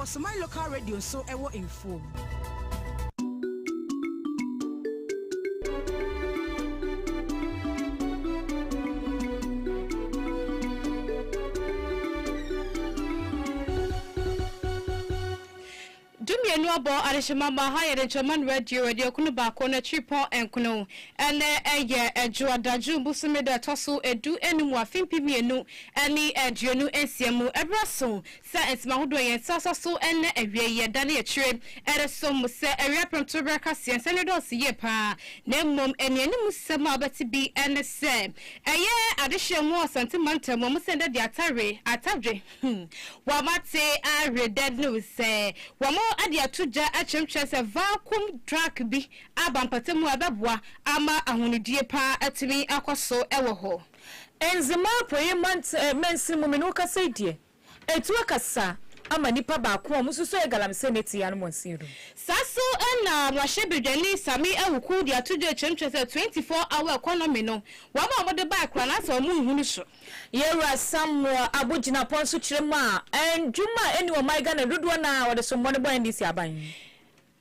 was my local radio so I was informed. Abo Arishimama higher than German radio Kunuba Kona Tripo and Kuno and a year a Juadaju Busumida Tosu edu anymore Fimpi no any a Junu Ensiamu a Brasso Sans Mahudo and Sasso and a year Dani a trip at a sum say a rapper to Bracassi and Senados Yepa Nemum and Yenumusama but to be and the same a year addition more sentimental moments and the Atari Wamate I read dead news say Wamo Adia tuja achemchese vacuum track bi abampatemu ababwa ama ahunidie pa atimi akoso ewo ho enzima proyement mensimu menuka saidie etu akasa ama nipa ba ko omususo egalamse neti ya no monsiru saso na mwashebedwani sami ewuku dia tuja achemchese 24 hour economy no wama omode ba akra na so mu hunu so yera samwa abugina ponso kirema enjuma eni o maiga na dodo na wode so mbone boy ndisi aban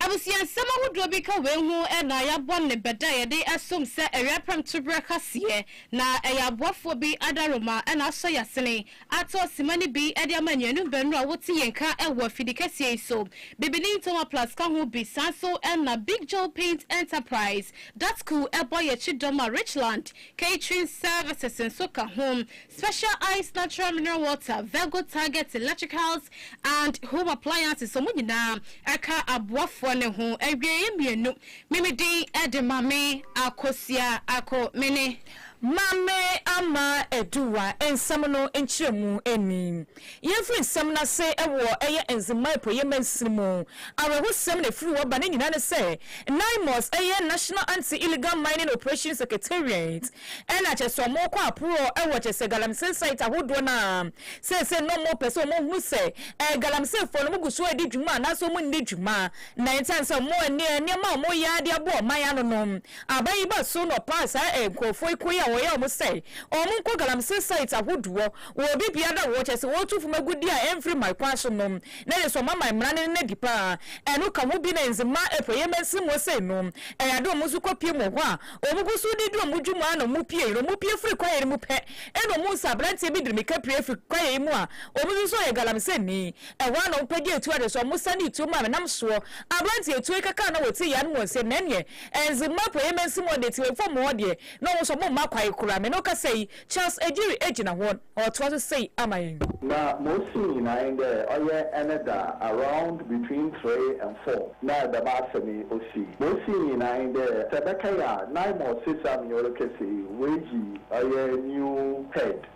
Abusian sama wudro bika wenhu na ya bonne beda ye de asom se erapam to brakasie na eyabofo bi adaroma na aso yasene ato simani bi ede amanyanu benu a wote yenka ewo fidikasie so bibini toma plus ka ho bi sanso na Big Joe Paint Enterprise that's cool boy ye chidoma Richland catering services and soka home special ice natural mineral water Virgo Target electricals and home appliances so munyina aka abofo ne ho agye mienu mimidi edemame akosia ako mene Mame ama eduwa ensamno enchiremu eni yefri nsam na se ewo eye enzimai proyemensimu arehu sem na firi wo ba ne nyina ne se NIMOS eye National Anti-Illegal Mining Operations Secretariat ena cheso mo kwa apuro ewo chese galamse site ahodo na se no mo person mo hu se galamse fo no muguso edi dwuma na so mo ndi dwuma na intense mo ene ma mo ya de abo maya no no abayi ba so no pass enkofo ikoya woye omo say omunko galamse site ahodo wo bibia da wo chese wo tufu magudi a emfri my kwaso nom na le so mama mrane ne dipa eno ka mo bi na enzima epoyemensi mo say no ado mo su kopie mo ho a omugusu di do mo dwuma na mo pie fri kwaye mo pe eno mo sabrante bi dirimi ka pie fri kwaye mu a omugusu ye galamse ni ewa na opege etu ade so mo sani tu ma nam so abrante etu ekaka na woti ya no mo se nenye enzima epoyemensi mo de ti fo mo de no mo so mo makwaye kura me no ka say Charles Ejiri ejina ho or to say amayen na mostly na inde oye eneda around between 3 and 4 na da ba semi osi mostly na inde tebeka ya NIMOS system yorokesi weji oye new head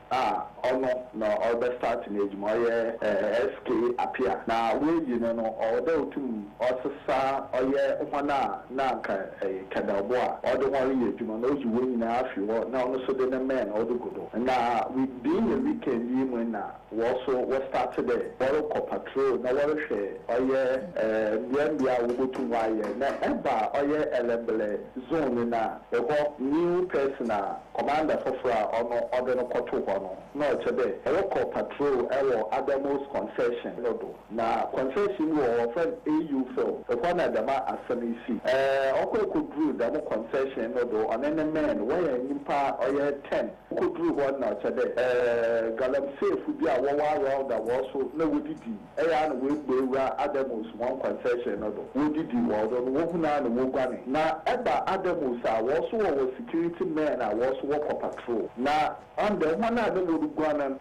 ono na order start in ejuma oye SK apia na weji no order otum osesa oye umana na ka kadabo a order won ye ejuma na oji we na afiwo na ono so de na men order godo na we being the weekend you na we started there what patrol na what share oye mbia wobotu waye na eba oye elembele zone na ego new person commander for ono order no koto no today ewo patrol ewo Adamos concession lodo na concession wo friend AU fell e kwa na dama asanisi okudru dama concession lodo anene men where nimpa oye 10 okudru one na today galamse fu bi a wo around that was so no wodidi eya na we gbewa Adamos one concession lodo wodidi wo do wo huna na wo gwane na eba Adamos a wo so wo security men a wo so wo patrol na under one na Gwanan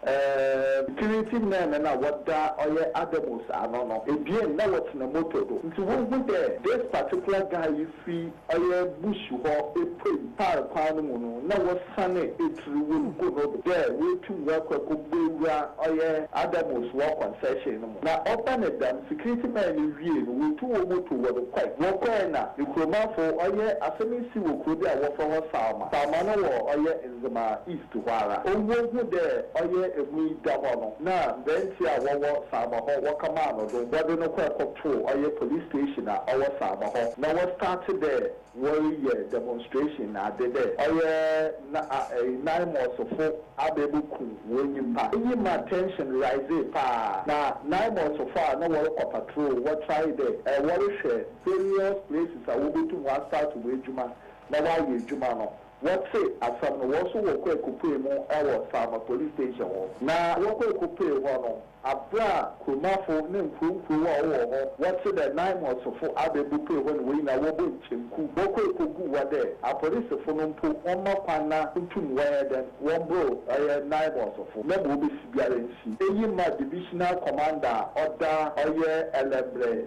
security men na wada oye Adamos anono ebien na what na motor do nti won hu there this particular guy you see oye bush ho epe par kwanu mu no na wo sane etru won go no there we to work ko gbewura oye Adamos wo concession no na open them security men wie no we to wo motor wo kwai wo kwai na ikromafo oye asemisi wo kodi a wo fo ho salma no wo oye Nzema east wara owo hu there oye emi dawono na benti a wowo sama ho wakama no do wode no kwa kopto oye police station a owo sama ho na we started there warrior demonstration na de there oye na more so for abebuku when you pass. Any my tension rise pa. Now 9 months so far, no work patrol. What try there? What share various places I will be to one start to wage juma. Now why you juma no? What say as some also work a coupe more our farmer police station. Now work a coupe one. Abra kumafo ne nkunku wa wo what say the 9 months for abebuku when we na wo bo chimku boko ekogu wa there a police for no mpo omma pana ntum wa den one bro 9 months for na bo be sibiare nsi eyi ma divisional commander order oye elebre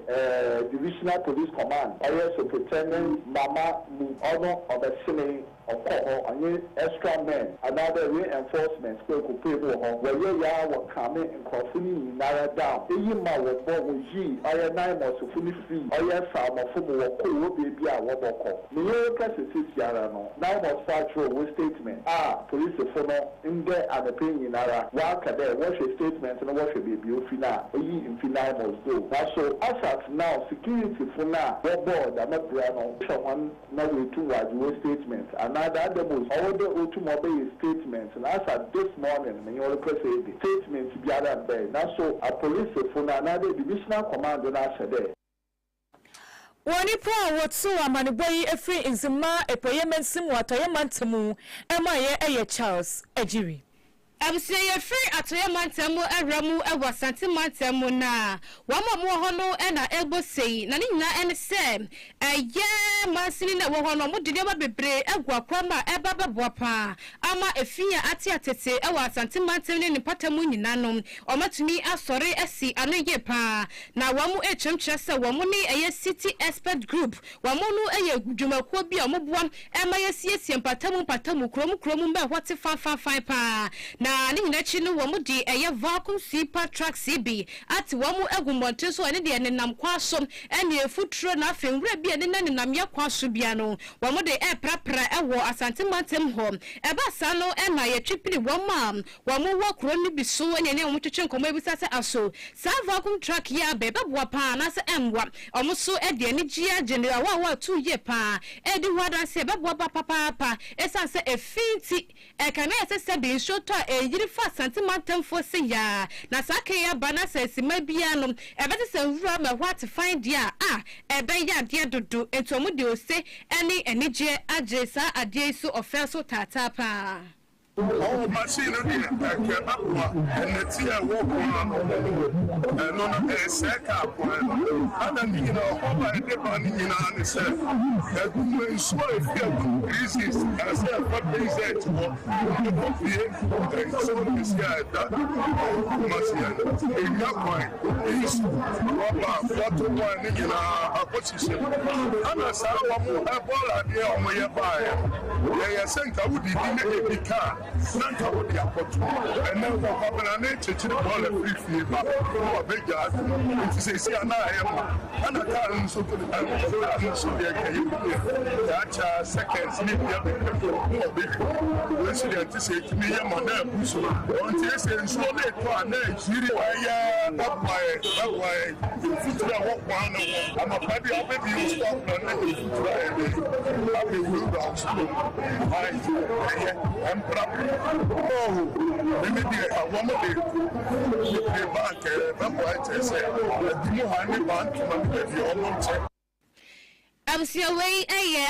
divisional police command oye superintendent mama mu ono obesene ọkọ onye extra men another reinforcement kwe ko pay bo ho weye ya wo kame nkọfu ni nara down eyi ma wo bo wo yi oye 9 months fu ni free oye fa mo fu mo ko wo bebi a wo boko me yo ka se siara no 9 months factual wo statement police fo no nge anape nara wa ka there what a statement no what bebi o fina eyi in 9 months do so as at now security fo na wo board amabra no so one na we tu wa statement and that the most all the automobile statements and as at this morning when you say the statements be other bad now so a police phone another divisional command na there woni pa wotso amaneboyi efri nzima epoyemen sim watoyemantamu emaye Charles Ejiri Absia ye free atoye mantemu awramu ewa santimantemu na wama mu ho no na ebo sei na nyina ene se masini na wo ho no mu de ma bebre egwa kwama ebababo pa ama efia ate atete ewa santimantemu ne patamu nyina no omatumi asore asi anoye pa na wamu echemkire se wamu ni city expert group wamu no dwumakuo bi omoboam ema yesiesie patamu kromu mba hwate fa pa na ni nyinachi no wo di vacuum super truck CB ati wo mu agumonte so ene de nenam kwaso ene efuturo na afenwura bi ene nenam yakwaso bia no wo mu de prapra ewo asantimantem ho eba sa no ena ye twipiri wo ma wo mu wo kro ni bi so ene ne wo twetwe nkomo ebisa se aso sa vacuum truck ya beba bo pa na se emwa omo so e de ne gia general wa 2 ye pa e di wada se beba papa esa se efinti e kana se bi so to yiri fa santimantem fo se ya na sake ya bana sesima bia no ebete se wura ma what find dia ebe ya dia dodo entomu de ose eni enije agesa ade so ofenso tata pa Oh, machine again. I can't up and the tea walk on no second. And then, you know, how I depend in on itself. That woman so if you resist, I said, what they said to walk. So this guy that machine in that point is what one in a position. And I said, I'm ball idea on my buyer. Yeah, I think I would be in a car. Nanta would be a pot, and then what happened? I need to ball a free fever or a big yard. It is a see, and I am, and I can't so good. I'm so that second sleep. Resident to say to me, I'm on them. So, on this and so late for an age, up my walk one. I'm a baby, I'll maybe you stop and I'll be rude also. I'm proud. Oh, maybe I want to be back. I say, you honey bank, you Absia way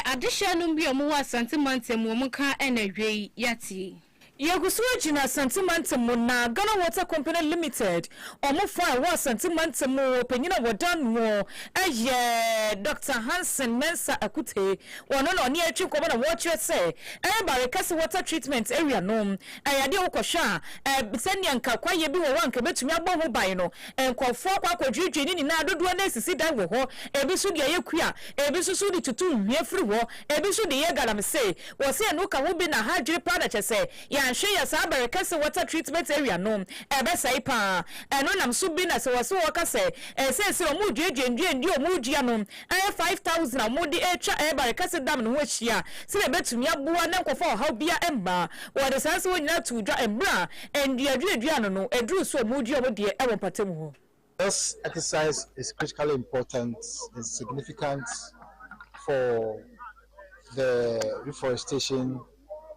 additional bi omo santimantem wo muka enadwe yati Yagusu Jina Santimantem na Ghana Water Company Limited. Omofo wa Santimantem penyina wodan wo Dr. Hansen Mensa Akute. Wono no ne atwi ko na wo kire se Barekasi water treatment area no. Ayade okosha bisania nka kwaye bi wo wanka betumi abɔ ho ban no. Nkofo kwa kwadwedwe ni na dodo na esisi dan wo ho. Ebi so de yekua, ebi so de tutu hwie firi ho, ebi so de ye galamse. Wo se no ka wo bi na hadwiri pa na kyese. Share ya sa Barekasi water treatment area no ebesai pa eno nam so bi na se wo so woka se se omu dwedwe omu dua no 5000 omu de etwa Barekasi dam no ho ahia se be betumi aboa na nkofo ha bia emba wo de sanse wo nyina tu dwa embra endua no eduru so omu dua omu de ewo patem ho. This exercise is critically important and significant for the reforestation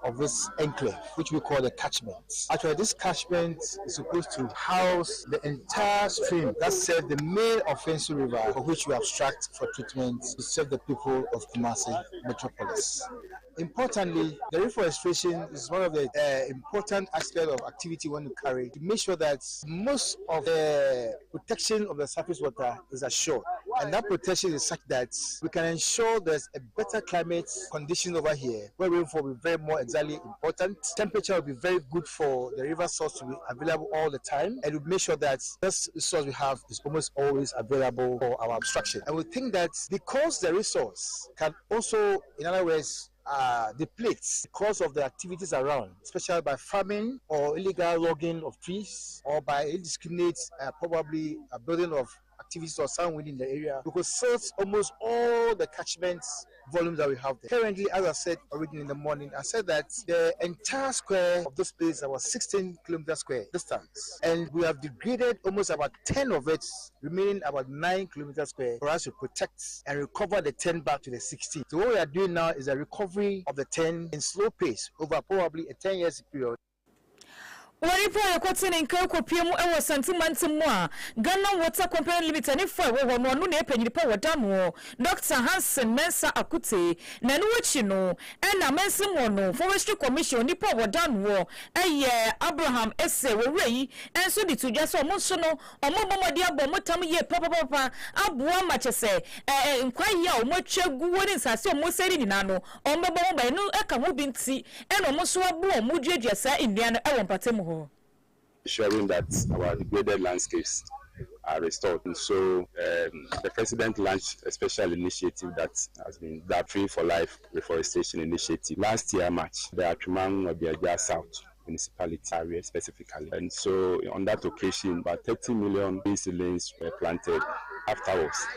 of this enclave, which we call the catchment. Actually, this catchment is supposed to house the entire stream that serves the main offensive river, for which we abstract for treatment to serve the people of Kumasi metropolis. Importantly, the reforestation is one of the important aspects of activity we want to carry to make sure that most of the protection of the surface water is assured. And that protection is such that we can ensure there's a better climate condition over here, where rainfall will be very more exactly important. Temperature will be very good for the river source to be available all the time, and we'll make sure that this resource we have is almost always available for our abstraction. And we think that because the resource can also, in other words, depletes because of the activities around, especially by farming or illegal logging of trees, or by indiscriminate probably a building of activities or sound within the area, because serves almost all the catchment volumes that we have there. Currently, as I said originally in the morning, I said that the entire square of this place is about 16 kilometers square distance, and we have degraded almost about 10 of it, remaining about 9 kilometers square for us to protect and recover the 10 back to the 16. So what we are doing now is a recovery of the 10 in slow pace over probably a 10 years period. Waripo yakwatene nka kopiemu ewo santimantimu a Ghana Water Company Limited ni fa wo no no na epanyiripa wodano Dr. Hansen Mensa Akute na no wachi no na Mensimu no Forestry Commission ni pa wodano eye Abraham Esse wo rei enso di tudwa so mo so no omobomode abomotam ye papa aboa machese nkwaye a omotwagu woni nsase omoseri nyina no ombobom ba no eka ho binti eno omoso abu omudwedwa sa nduan ewo mpatemu. Ensuring that our degraded landscapes are restored. And so the president launched a special initiative that has been the Tree for Life Reforestation Initiative. Last year, March, the Atumang of the South municipality area specifically. And so on that occasion, about 30 million tree seedlings were planted afterwards.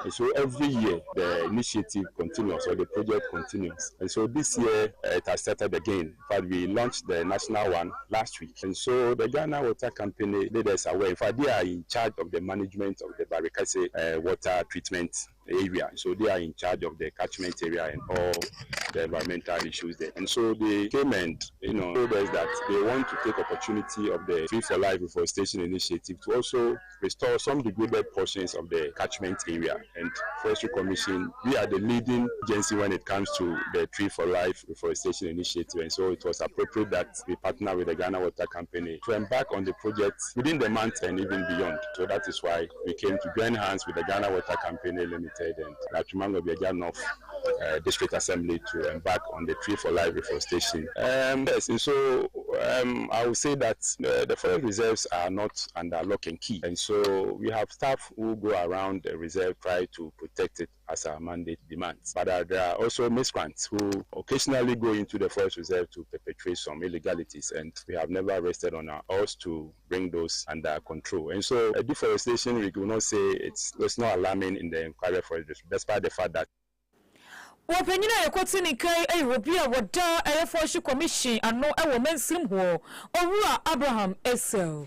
And so every year the initiative continues, or the project continues. And so this year it has started again. In fact, we launched the national one last week. And so the Ghana Water Company made us aware. In fact, they are in charge of the management of the Barikase water treatment area. So they are in charge of the catchment area and all the environmental issues there. And so they came and told us that they want to take opportunity of the Tree for Life Reforestation Initiative to also restore some degraded portions of the catchment area. And Forestry Commission, we are the leading agency when it comes to the Tree for Life Reforestation Initiative. And so it was appropriate that we partner with the Ghana Water Company to embark on the project within the month and even beyond. So that is why we came to join hands with the Ghana Water Company Limited and Atumang Obiaja North District Assembly to embark on the Tree for Life Reforestation. Yes, and so I would say that the forest reserves are not under lock and key, and so we have staff who go around the reserve try to protect it as our mandate demands. But there are also miscreants who occasionally go into the forest reserve to perpetrate some illegalities, and we have never rested on our oars to bring those under control. And so deforestation, we will not say it's not alarming in the private forest, despite the fact that Wapanyina yakotini kai Europea wada Forestry Commission ano ewo Mensimu ho Owura Abraham Esse.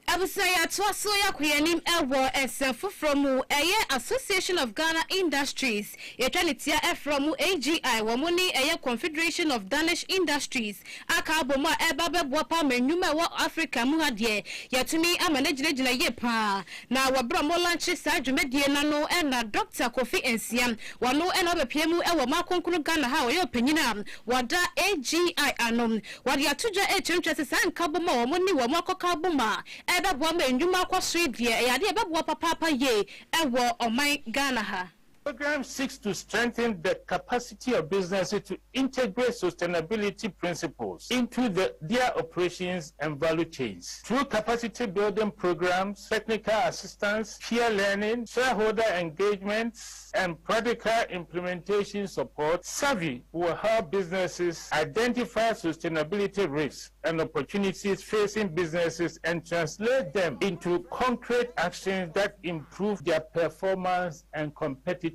Abusaya twaso yakwanim ewo esefo from Association of Ghana Industries etwanitia from AGI womuni Confederation of Danish Industries akaboma ebabebo pa menuma wo Africa mu hade yatumi amanagina ye pa na wabromo lanche sa dwumedie na no na Dr. Kofi Ensiam wano na bepiemu ewo makonkunu Ghana ha wo panyina wada AGI anom wade atoja etwentwese sa nkaboma womuni wo makokaboma eba boma nduma kwa swedie yade eba bo papa ye ewo oman Ghana ha. Program seeks to strengthen the capacity of businesses to integrate sustainability principles into their operations and value chains. Through capacity building programs, technical assistance, peer learning, shareholder engagements, and practical implementation support, Savvy will help businesses identify sustainability risks and opportunities facing businesses and translate them into concrete actions that improve their performance and competitiveness.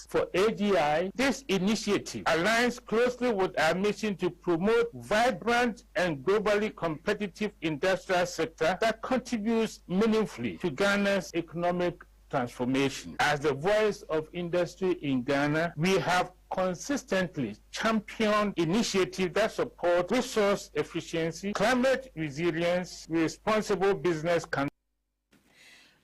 For AGI, this initiative aligns closely with our mission to promote vibrant and globally competitive industrial sector that contributes meaningfully to Ghana's economic transformation. As the voice of industry in Ghana, we have consistently championed initiatives that support resource efficiency, climate resilience, responsible business.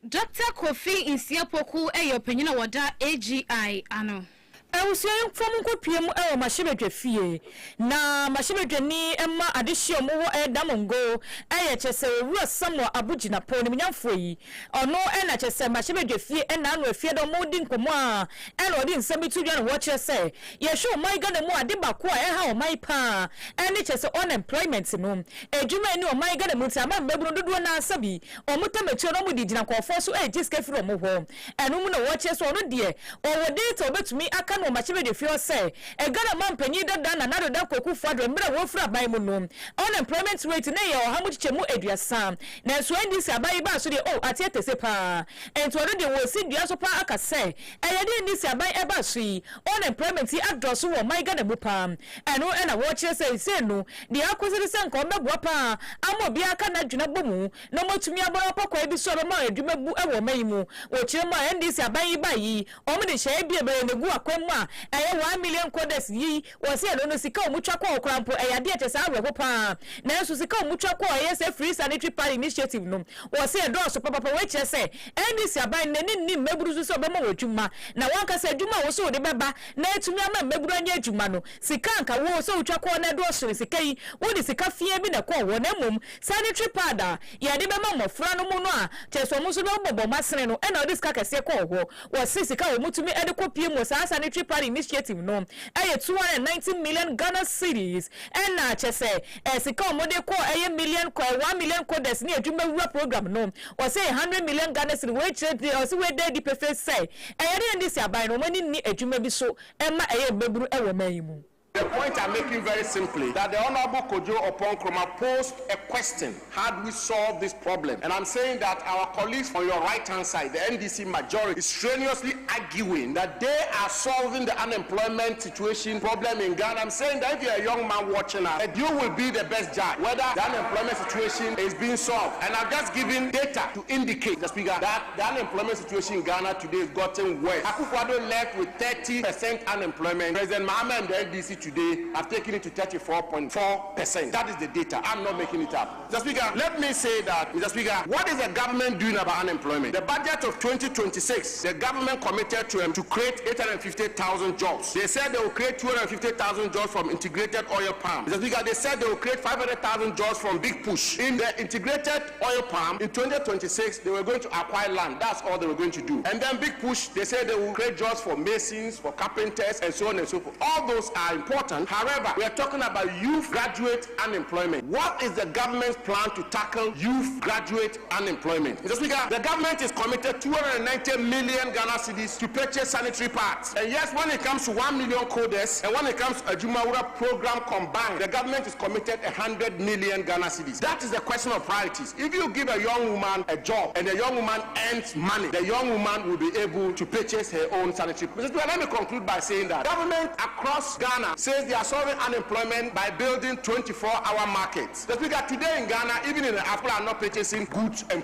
Dr. Kofi Nsiapoku opinion wada AGI ano. Ewusian from Kopiem e mashibedwe fie na mashibedwe ni emma adehye omo edamongo eye chese owura samwa abugina po ni nyamfo yi ono na chese mashibedwe fie na anu afie do modi nkomo a na odi nsem tudwa na wo chese ye hwe oman Ghana mu ade bako a ha oman pa ene chese unemployment no edwuma ni oman Ghana mu tama mbeburu dodo na asabi omutamatuo no mu digina kwofo so jiska firi omo ho enu mu na wo chese ono de owo data obetumi aka no machibede fio say e Ghana man panyi dada na nado da koku fadro mira wo fura ban mu no unemployment rate na ye o hamuchichemu eduasa na so ndisi abai ba so de ati etese pa ento no de wo si dua so pa aka say e ye de ndisi abai e ba so yi unemployment adroso wo man Ghana mu pa eno na wo che say no de akozere se nko mebua pa amo bi aka na dwuna bomu na motumi aboro pa kwa bi so ro ma adwuma bu e wo man mu wo kire ma ndisi abai ba yi o mu de hye bi ebe ne gu akwam a 1 million coders yi wo se no sika omutwa kwa okrampo eyade etesa awe pa na enso sika omutwa kwa yese free sanitary pad initiative no wo se do so papa we che se ndc aban ni mmeburu so obema wodwuma na wanka se adwuma wo so de beba na etumi ama mmeburu anya adwuma no sika anka wo so utwa kwa na do so sika yi wo de sika fie bi na kwa wo na mum sanitary pad a yade bema mofra no mu no a che so mu so be bobo masene no na odi sika kese kwa ho wo se sika omutumi ede kopie mo sa sanitary pad initiative no aye 290 million Ghana cedis and na chese sika omode ko aye million ko 1 million coders ni adwuma wura program no o say 100 million Ghana cedis we trade o say we dey the perfect say aye dey ndisi aban no mani ni adwuma bi so emma aye beburu e wo mayimu. The point I'm making very simply, that the Honorable Kojo Oponkroma posed a question, had we solved this problem? And I'm saying that our colleagues on your right-hand side, the NDC majority, is strenuously arguing that they are solving the unemployment situation problem in Ghana. I'm saying that if you're a young man watching us, you will be the best judge whether the unemployment situation is being solved. And I've just given data to indicate, the Speaker, that the unemployment situation in Ghana today is gotten worse. Akufo-Addo left with 30% unemployment. President Mahama and the NDC today have taken it to 34.4%. That is the data. I'm not making it up. Mr. Speaker, let me say that, Mr. Speaker, what is the government doing about unemployment? The budget of 2026, the government committed to create 850,000 jobs. They said they will create 250,000 jobs from integrated oil palm. Mr. Speaker, they said they will create 500,000 jobs from Big Push. In the integrated oil palm, in 2026, they were going to acquire land. That's all they were going to do. And then Big Push, they said they will create jobs for masons, for carpenters, and so on and so forth. All those are important. However, we are talking about youth graduate unemployment. What is the government's plan to tackle youth graduate unemployment? Mr. Speaker, the government is committed 290 million Ghana cedis to purchase sanitary pads. And yes, when it comes to 1 million coders and when it comes to a Jumawura program combined, the government is committed 100 million Ghana cedis. That is the question of priorities. If you give a young woman a job and the young woman earns money, the young woman will be able to purchase her own sanitary pads. Mr. Speaker, let me conclude by saying that government across Ghana says they are solving unemployment by building 24-hour markets. The Speaker, today in Ghana, even in the Africa, are not purchasing goods and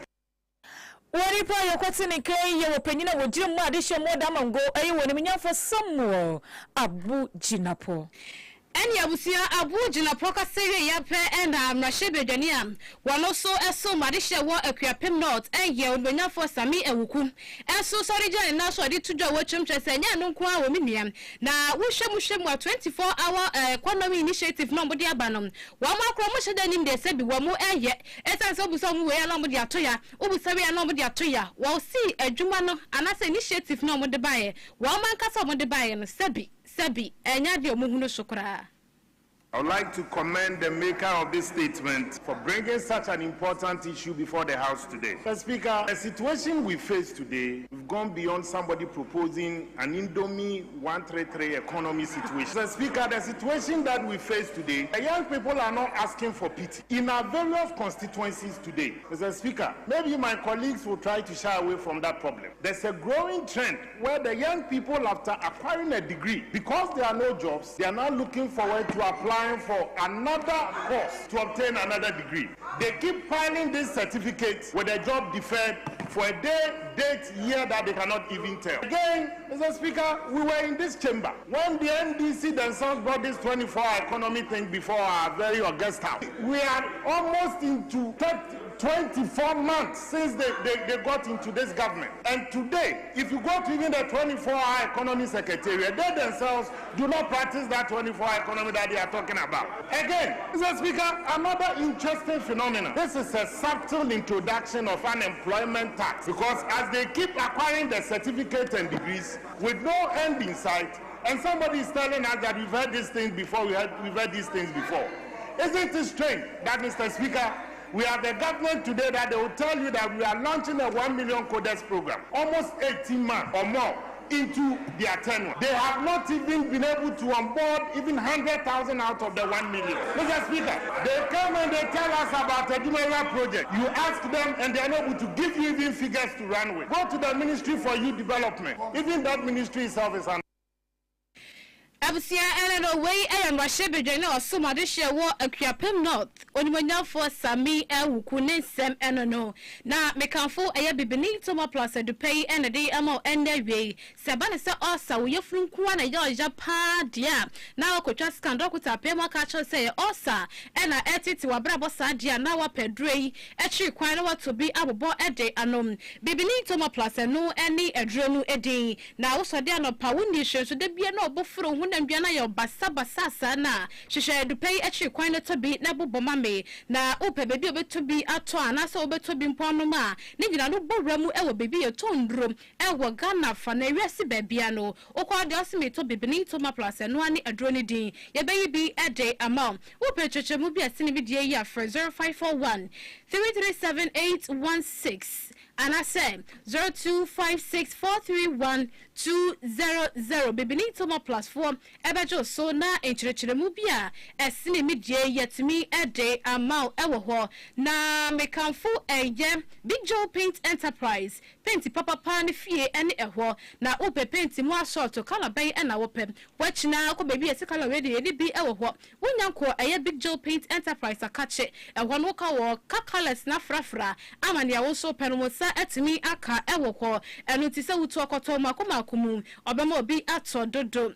Wari pa yo kwatini kai yo penyina wo jire mu adehye mo da mango ayi woni mnyafo Samuel Abu Jinapo. Eni abusia Abu Jinapo ka sege ya pe ena mrashebedwani a wano so eso madehye wo akuapem north enye onbanyafo Sami Ewuku eso sorry jane na so ade tudwa wo twemtwese nya no nko a wo miniam na wohwemu 24-hour economy initiative no mbodi abanom wa makro mo hyeda nim de se bi wo mo eye esanse obuso mo we ya no mbodi atoya obusabe ya no mbodi atoya wo si adwuma no anase initiative no mbodi baye wa mankasa mbodi baye no sebi enya de omuhunu sokora. I would like to commend the maker of this statement for bringing such an important issue before the House today. Mr. Speaker, the situation we face today, we've gone beyond somebody proposing an Indomie 133 economy situation. Mr. Speaker, the situation that we face today, the young people are not asking for pity. In our various constituencies today, Mr. Speaker, maybe my colleagues will try to shy away from that problem. There's a growing trend where the young people, after acquiring a degree, because there are no jobs, they are now looking forward to apply for another course to obtain another degree. They keep filing these certificates with a job deferred for a date, year that they cannot even tell. Again, Mr. Speaker, we were in this chamber when the NDC themselves brought this 24-hour economy thing before our very august house. We are almost into 24 months since they got into this government. And today, if you go to even the 24-hour economy secretariat, they themselves do not practice that 24-hour economy that they are talking about. Again, Mr. Speaker, another interesting phenomenon. This is a subtle introduction of unemployment tax, because as they keep acquiring the certificates and degrees with no end in sight, and somebody is telling us that we've heard these things before, we've heard these things before. Isn't it strange that, Mr. Speaker, we have the government today that they will tell you that we are launching a 1 million coders program, almost 18 months or more into their tenure. They have not even been able to onboard even 100,000 out of the 1 million. Mr. Speaker, they come and they tell us about a Dumera project. You ask them and they are not able to give you even figures to run with. Go to the Ministry for Youth Development. Even that ministry itself is under. Abusia ene way am rashebe dwene osoma de hye wo akuapem north onimanya for sami ewuku ne nsem eno no na mekanfo eye bibini toma plus edupei ene de ama ene we seba ne se osa wo yefrunku na ya pa dia na wakotwa scandal kuta pem aka cho se osa ena etiti wabrabo sa dia na wapedrei echi kwan na watobi abobo ede anom bibini toma plus no ene edrenu edi na wo so de anopa woni hwe so de bia na obofro na mbia na yo basa sana hwehwe dupei echi kwan na tobi na boboma me na ope bebi obetobi ato anasa obetobi mpono ma ne nyina no bowramu ewo bebi ye tondro ewo Ghana fa na wiase bebia no okwa de osime to bibini to ma plus no ani adroni din ye beyi bi ede ama ope chechemu bi asini bi die ya 0541 337816 and I say 0256431200 bibini to ma plus 4 ebejo so na enchirechiremu bia esini midie yetimi ede amount ewo ho na mekanfo eye Big Joe Paint Enterprise paint papa pan fie ene eho na ope paint mu asort color bay na wope wachina ko baby ese color we de bi ewo ho wonyanko eye Big Joe Paint Enterprise akache eho no ka wo ka colors na frafra amane ya wo so penumusa etimi aka ewo ho enu ti se wutu okoto makomakumu obema obi ato dodo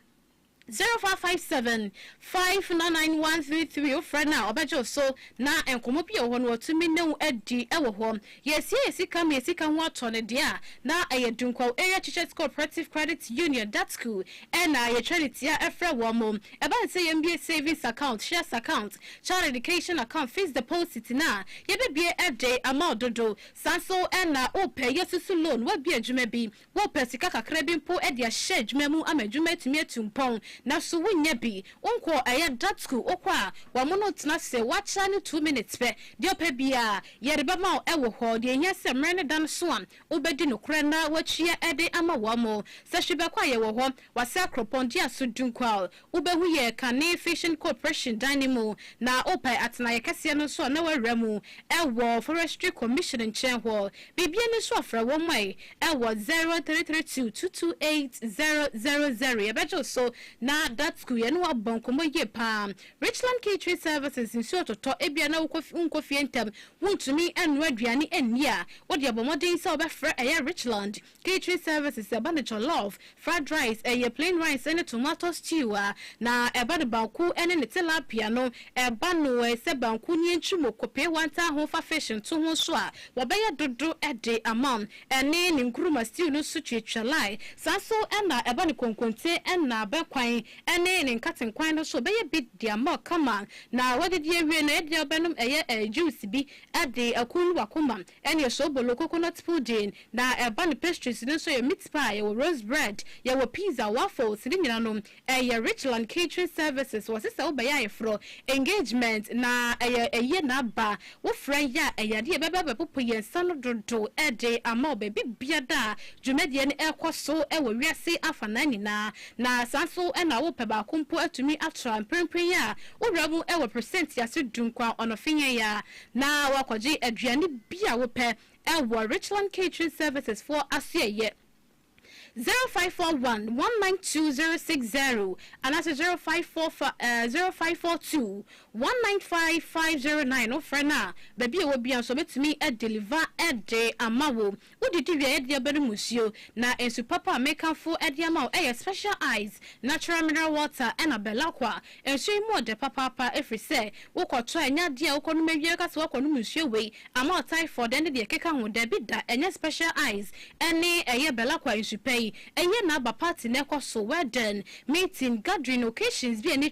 0557 599 friend now obejo so na enkomo pia ho no tumi ne adi ewo ho yesi kam yesi kan ho ato ne dia na ayedunko area teachers cooperative credit union that school and na charity a efra wo mo eba say MBA savings account shares account child education account fixed deposit na ye bebie ede amount dodo sanso and na ope yesusu loan wa bi adwuma bi wo pesika kakra bi mpo ede a share adwuma mu amadwuma tumi atumpon na so wonya bi onko aya that school okwa wa mono tena se wacha ne 2 minutes pe de opa bia ye de bama ewo ho de nya se mrene dan so am obedi no kra na wachia ede ama wa mo se hwebe kwa ye wo ho wase akropon dia so dunkwa obehu ye Kane Fishing Corporation dynamo na opa atena ye kase no so na wawramu ewo Forestry Commission nchen ho bibia ne so afra wo mai ewo 0332228000 ye bejo so na that school ye no abonkomo ye pa Richland Catering Services in so toto ebia na unkofie ntem wuntumi enu aduane enia wo de abomodin se obefra eye Richland Catering Services eba ne jollof fried rice eye plain rice and tomato stew na eba de banku ene ne tilapia no eba no se banku ni entwimo kope wanta ho fa fashion to ho so a wo be ye dodo ede amam ene ne nkruma stew no so twetwalai sanso ena eba ne konkonte ena be kwan ene ne nkaten kwan no so be ye big dia ma kama na wode die wie na ede obenum eye juice bi ade akunu wakoma ene so bolo coconut pudding na eba ne pastries no so ye meat pie ye rose bread ye pizza waffles ni nyina no eye Richland Catering Services was se obaya efro engagement na eye na ba wo friend ya eye de bebe popo ye sano dodo ede ama obebi biada dwumedie ne ekoso ewo wiase afanani na sanso ena wo peba kumpo atumi atra mprenpren ya wo ramu ewo percent ya se dunkwa onofinye ya na wakwaji aduane bia wo pe ewo Richland Catering Services for asye 0541 192060 and that's 0542 195509 no frena baby e wo bia so betumi e deliver e de amawo wo didi we e de abere musio na ensu papa mekanfo e de amawo e special eyes natural mineral water and abelakwa ensu mu de papa every say wo kwoto anya de wo kono mawie ka so wo kono musio we ama typhoid and de keka ho de bi da enya special eyes ene eye belakwa ensu pay enye na ba party na ekoso wedding meeting gathering occasions bi eni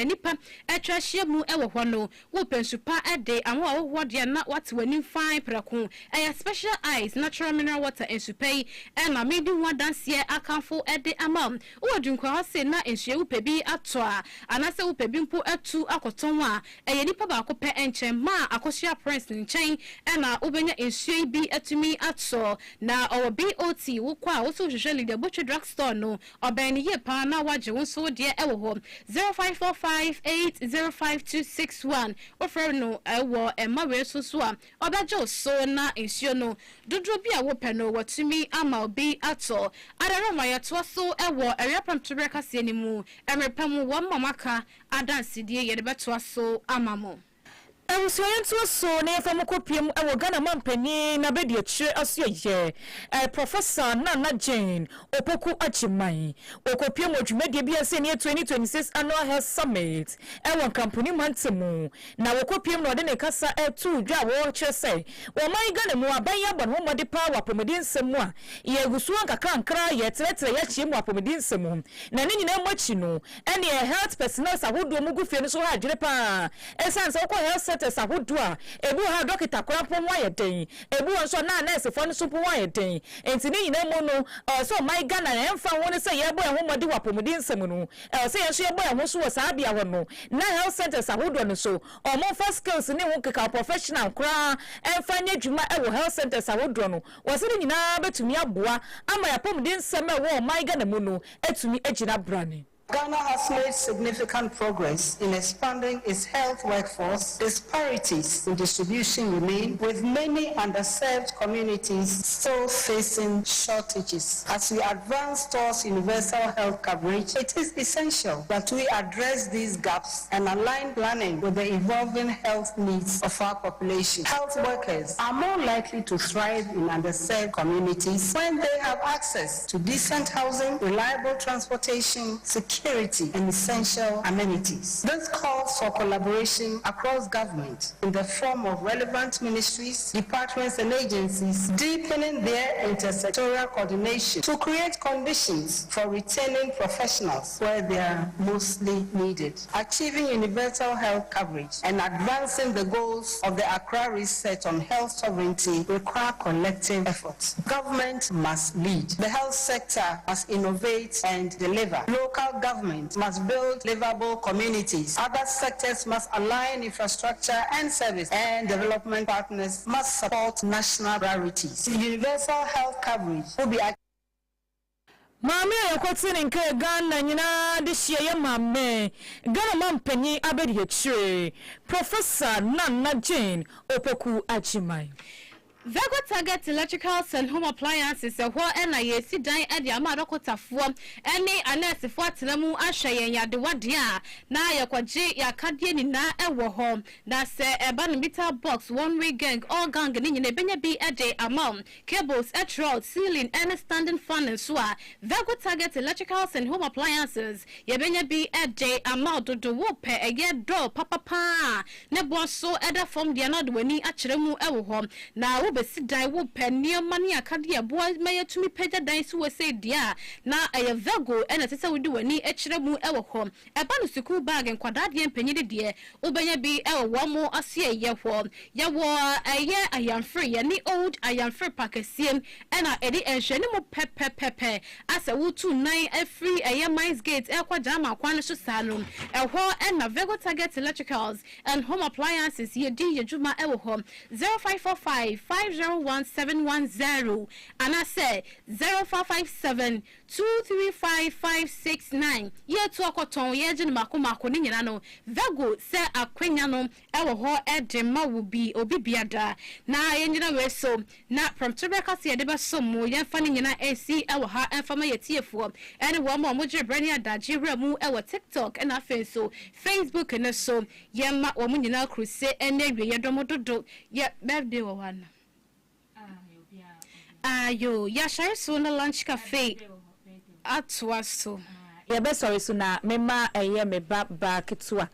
nipa etrashia mu ewo hɔ no wo pensupa ede anwo a wo de na what wani fine prako eye special eyes natural mineral water ensupai na medi ho danse akanfo ede amam wo dunkwa ho se na ensuye wo pebi ato a anase wo pebi mpo atu akoton a eye nipa ba ko pe enchen ma akosia prince nchen na obenya ensuye bi atumi ato na owo BOT wo kwa wo so hwehwe leader butcher drugstore no oban ye pa na waje wo so de ewo ho 0545805261 offer no ewo ema we so a obajo so na ensuo no dodro bi a wo pe no watumi ama obi ato adara ma yeto so ewo area pamtore kase ni mu emerpam wo mamaka adansidie ye de beto so amamo Ensuyentu so na efamokopiem ewo Ghana mampani na bedi akire asoye Professor Nana Jane Opoku Achimai okopiem odwumade bia se ne 2026 Annual Health Summit ewo company mantemu na okopiem no de ne kasa etu dwa wo kyese wo man Ghana mu aban abon ho mode pa wapomedi nsemu a ye gusu ankakra ye teretere ya chiemu apomedi nsemu na ne nyina machi no ene health personnel ahodo mu gufie no so ha adwere pa esanse okọ health sahudu a ebu ha dokita kwampo wa yeden ebu nso na nurse fo no supu wa yeden enti ni nyina mu no so my Ghana na emfa won se ye boy ho mode wapomudi nsem no se ye so ye boy ho so wo sa bia ho no na health center sahudu no so omo for skills ni won keka professional kra emfa nya dwuma e wo health center sahudu no wo se ni nyina betumi aboa ama ya pomudi nsem e wo my Ghana mu no etumi agina brane. Ghana has made significant progress in expanding its health workforce. Disparities in distribution remain, with many underserved communities still facing shortages. As we advance towards universal health coverage, it is essential that we address these gaps and align planning with the evolving health needs of our population. Health workers are more likely to thrive in underserved communities when they have access to decent housing, reliable transportation, security, and essential amenities. This calls for collaboration across government in the form of relevant ministries, departments, and agencies, deepening their intersectoral coordination to create conditions for retaining professionals where they are mostly needed. Achieving universal health coverage and advancing the goals of the Accra Reset on Health Sovereignty require collective efforts. Government must lead. The health sector must innovate and deliver. Local government must build livable communities. Other sectors must align infrastructure and service, and development partners must support national priorities. Universal health coverage will be Mame yakwatini nke Ghana nyina de hye mame Ghana mampani abedi akire Professor Nana Jane Opoku Achimai. Vego target electricals and home appliances ho na yesi dan e de amadokotafo ene anesefo atenemu ahwe yade wade a na yakwaje yakade ni na ewo ho na se eba no meter box one way gang all gang ni nyina benya bi e de amount cables etrod ceiling and standing fan and so a Vego target electricals and home appliances ye benya bi e de amount do wo pe eye do papa ne bo so eda form de na do wani akyeremu ewo ho na besi dai wo penia mani akade aboa maye tumi pagya dan so we say dia na eye Vego ena tese wodi wani ekyeremu ewo ho eba no school bag nkwada de empanyide de obenya bi ewo wo mo ase eye ho ye wo eye ayamfree ye ni old ayamfree pakasiem ena edi enhwene mo pepepepe asa wutu nan afree eye mines gate ekwaja ma kwan so salon eho ena Vego target electricals and home appliances ye di yejuma ewo ho 0545 501-710 and I say 0457-235-569 ye to akoton ye gin mako ni nyina no Vego se akwenya no ewo ho edema wo bi obi biada na ye nyina we so na from Tobeka se de ba so mo ye fa ni nyina esi ewo ha enfama ye tiefo ene wo mo gye brani adaji remu ewo TikTok and afen so Facebook and so ye ma wo mo nyina kruse ene wie ye domododo ye birthday wo wana ayo ya share so na lunch cafe atwa so ye be sorry so na mema eye me ba ketwa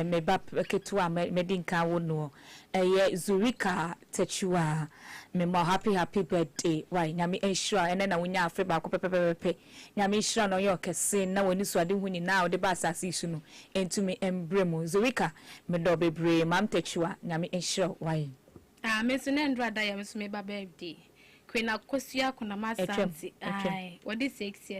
me ba ketwa me dinka wo no eye Zurika Techua me mo happy birthday why nyame ensure ene na wonya afi ba ko pepepepe nyame ensure no yo kese na woni so ade huni na wo de ba asase isu no entumi embremu Zurika me do bebre mam Techua nyame ensure why me so na ndra da ya me so me ba birthday kwena kosua kuna masanti ai what is 6 years